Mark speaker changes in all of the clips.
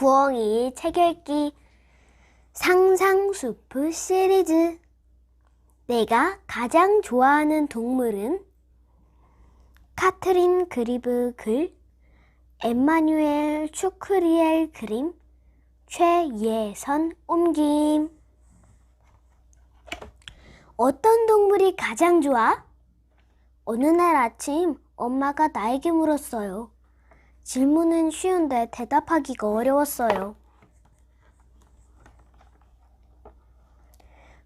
Speaker 1: 부엉이 책 읽기 상상숲 시리즈. 내가 가장 좋아하는 동물은 카트린 그리브 글, 엠마뉴엘 슈크리엘 그림, 최예선 옮김. 어떤 동물이 가장 좋아? 어느 날 아침 엄마가 나에게 물었어요. 질문은 쉬운데 대답하기가 어려웠어요.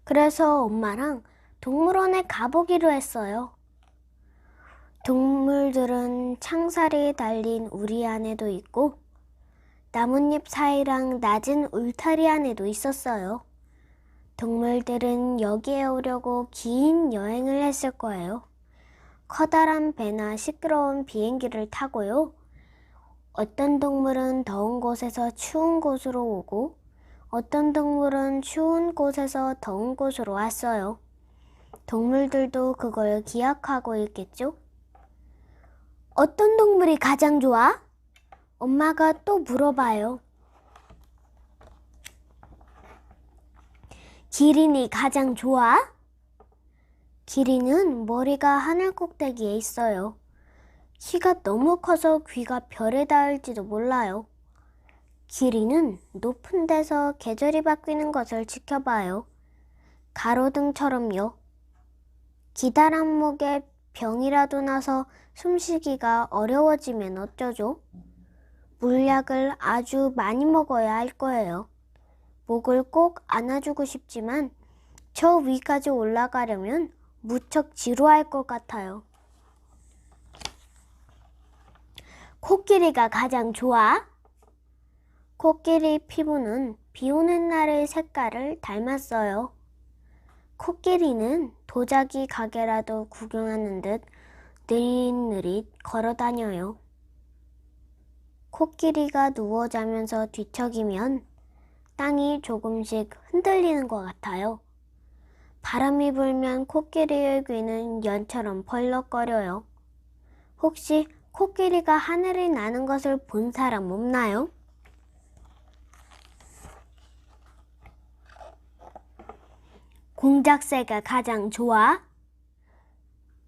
Speaker 1: 그래서 엄마랑 동물원에 가보기로 했어요. 동물들은 창살이 달린 우리 안에도 있고 나뭇잎 사이랑 낮은 울타리 안에도 있었어요. 동물들은 여기에 오려고 긴 여행을 했을 거예요. 커다란 배나 시끄러운 비행기를 타고요. 어떤 동물은 더운 곳에서 추운 곳으로 오고 어떤 동물은 추운 곳에서 더운 곳으로 왔어요. 동물들도 그걸 기억하고 있겠죠? 어떤 동물이 가장 좋아? 엄마가 또 물어봐요. 기린이 가장 좋아? 기린은 머리가 하늘 꼭대기에 있어요. 키가 너무 커서 귀가 별에 닿을지도 몰라요. 기린은 높은 데서 계절이 바뀌는 것을 지켜봐요. 가로등처럼요. 기다란 목에 병이라도 나서 숨쉬기가 어려워지면 어쩌죠? 물약을 아주 많이 먹어야 할 거예요. 목을 꼭 안아주고 싶지만 저 위까지 올라가려면 무척 지루할 것 같아요. 코끼리가 가장 좋아? 코끼리 피부는 비 오는 날의 색깔을 닮았어요. 코끼리는 도자기 가게라도 구경하는 듯 느릿느릿 걸어 다녀요. 코끼리가 누워 자면서 뒤척이면 땅이 조금씩 흔들리는 것 같아요. 바람이 불면 코끼리의 귀는 연처럼 벌럭거려요. 혹시 코끼리가 하늘을 나는 것을 본 사람 없나요? 공작새가 가장 좋아?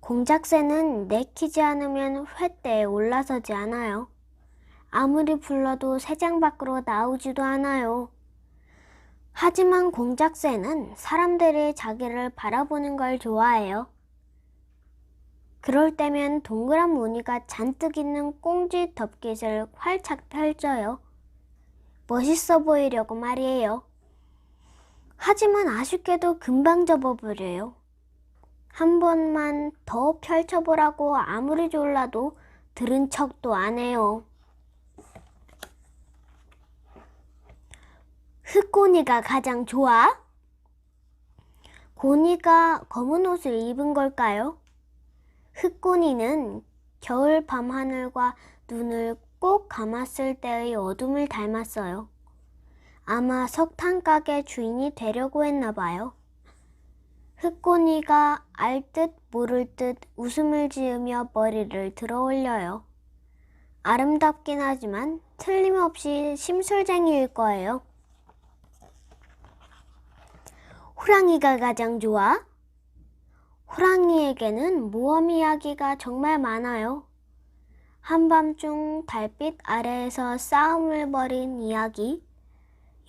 Speaker 1: 공작새는 내키지 않으면 횃대에 올라서지 않아요. 아무리 불러도 새장 밖으로 나오지도 않아요. 하지만 공작새는 사람들이 자기를 바라보는 걸 좋아해요. 그럴 때면 동그란 무늬가 잔뜩 있는 꽁지 덮깃을 활짝 펼쳐요. 멋있어 보이려고 말이에요. 하지만 아쉽게도 금방 접어버려요. 한 번만 더 펼쳐보라고 아무리 졸라도 들은 척도 안 해요. 흑고니가 가장 좋아? 고니가 검은 옷을 입은 걸까요? 흑고니는 겨울 밤하늘과 눈을 꼭 감았을 때의 어둠을 닮았어요. 아마 석탄가게 주인이 되려고 했나 봐요. 흑고니가 알 듯 모를 듯 웃음을 지으며 머리를 들어 올려요. 아름답긴 하지만 틀림없이 심술쟁이일 거예요. 호랑이가 가장 좋아? 호랑이에게는 모험 이야기가 정말 많아요. 한밤중 달빛 아래에서 싸움을 벌인 이야기,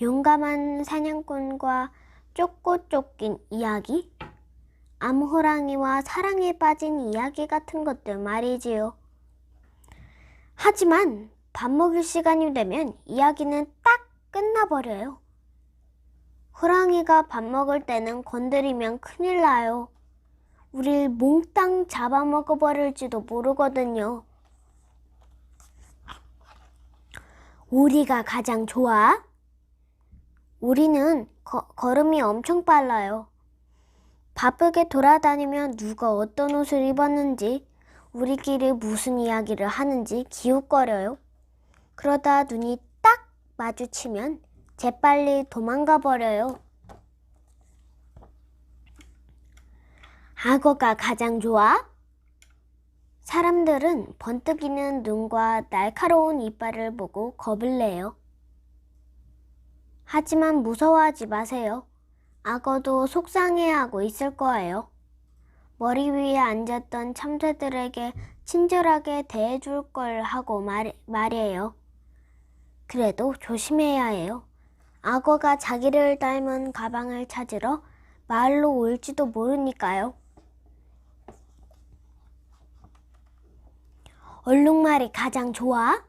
Speaker 1: 용감한 사냥꾼과 쫓고 쫓긴 이야기, 암호랑이와 사랑에 빠진 이야기 같은 것들 말이지요. 하지만 밥 먹을 시간이 되면 이야기는 딱 끝나버려요. 호랑이가 밥 먹을 때는 건드리면 큰일 나요. 우릴 몽땅 잡아먹어버릴지도 모르거든요. 오리가 가장 좋아? 오리는 걸음이 엄청 빨라요. 바쁘게 돌아다니며 누가 어떤 옷을 입었는지, 우리끼리 무슨 이야기를 하는지 기웃거려요. 그러다 눈이 딱 마주치면 재빨리 도망가 버려요. 악어가 가장 좋아? 사람들은 번뜩이는 눈과 날카로운 이빨을 보고 겁을 내요. 하지만 무서워하지 마세요. 악어도 속상해하고 있을 거예요. 머리 위에 앉았던 참새들에게 친절하게 대해줄 걸 하고 말이에요. 그래도 조심해야 해요. 악어가 자기를 닮은 가방을 찾으러 마을로 올지도 모르니까요. 얼룩말이 가장 좋아?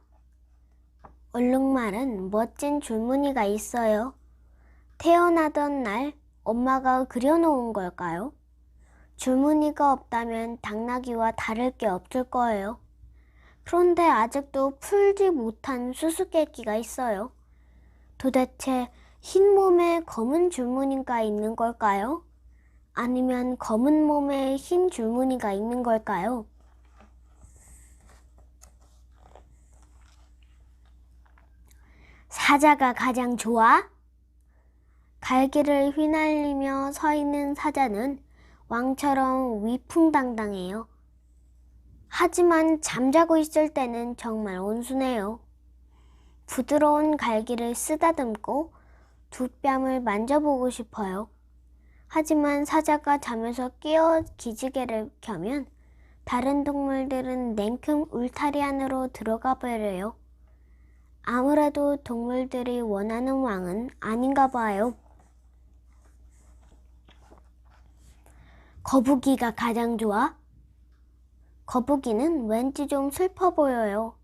Speaker 1: 얼룩말은 멋진 줄무늬가 있어요. 태어나던 날 엄마가 그려놓은 걸까요? 줄무늬가 없다면 당나귀와 다를 게 없을 거예요. 그런데 아직도 풀지 못한 수수께끼가 있어요. 도대체 흰 몸에 검은 줄무늬가 있는 걸까요? 아니면 검은 몸에 흰 줄무늬가 있는 걸까요? 사자가 가장 좋아? 갈기를 휘날리며 서 있는 사자는 왕처럼 위풍당당해요. 하지만 잠자고 있을 때는 정말 온순해요. 부드러운 갈기를 쓰다듬고 두 뺨을 만져보고 싶어요. 하지만 사자가 잠에서 깨어 기지개를 켜면 다른 동물들은 냉큼 울타리 안으로 들어가 버려요. 아무래도 동물들이 원하는 왕은 아닌가 봐요. 거북이가 가장 좋아? 거북이는 왠지 좀 슬퍼 보여요.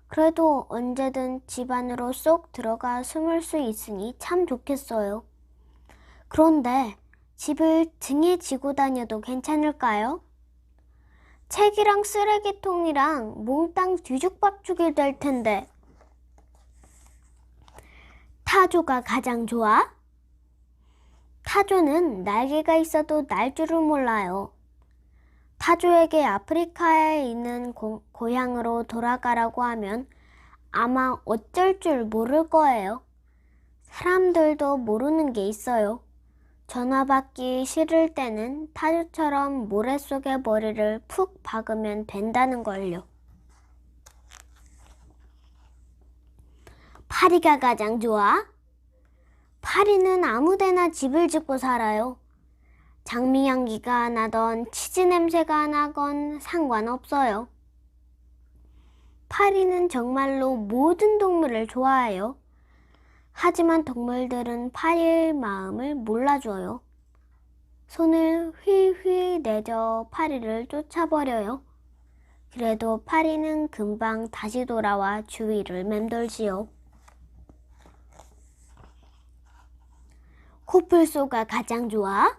Speaker 1: 그래도 언제든 집 안으로 쏙 들어가 숨을 수 있으니 참 좋겠어요. 그런데 집을 등에 지고 다녀도 괜찮을까요? 책이랑 쓰레기통이랑 몽땅 뒤죽박죽이 될 텐데. 타조가 가장 좋아? 타조는 날개가 있어도 날 줄을 몰라요. 타조에게 아프리카에 있는 고향으로 돌아가라고 하면 아마 어쩔 줄 모를 거예요. 사람들도 모르는 게 있어요. 전화 받기 싫을 때는 타조처럼 모래 속에 머리를 푹 박으면 된다는 걸요. 파리가 가장 좋아? 파리는 아무데나 집을 짓고 살아요. 장미 향기가 나던 치즈 냄새가 나건 상관없어요. 파리는 정말로 모든 동물을 좋아해요. 하지만 동물들은 파리의 마음을 몰라줘요. 손을 휘휘 내저 파리를 쫓아버려요. 그래도 파리는 금방 다시 돌아와 주위를 맴돌지요. 코뿔소가 가장 좋아?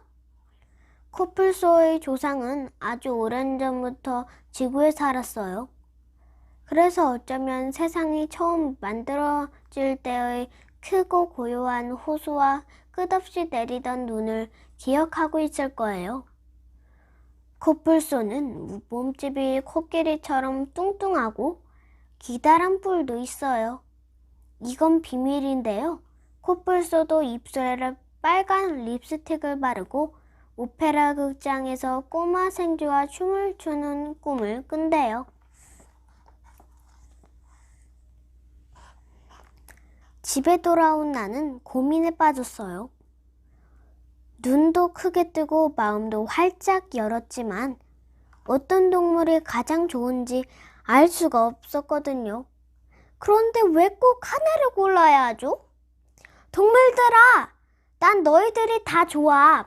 Speaker 1: 코뿔소의 조상은 아주 오랜전부터 지구에 살았어요. 그래서 어쩌면 세상이 처음 만들어질 때의 크고 고요한 호수와 끝없이 내리던 눈을 기억하고 있을 거예요. 코뿔소는 몸집이 코끼리처럼 뚱뚱하고 기다란 뿔도 있어요. 이건 비밀인데요. 코뿔소도 입술에 빨간 립스틱을 바르고 오페라 극장에서 꼬마 생쥐와 춤을 추는 꿈을 꾼대요. 집에 돌아온 나는 고민에 빠졌어요. 눈도 크게 뜨고 마음도 활짝 열었지만 어떤 동물이 가장 좋은지 알 수가 없었거든요. 그런데 왜 꼭 하나를 골라야 하죠? 동물들아, 난 너희들이 다 좋아.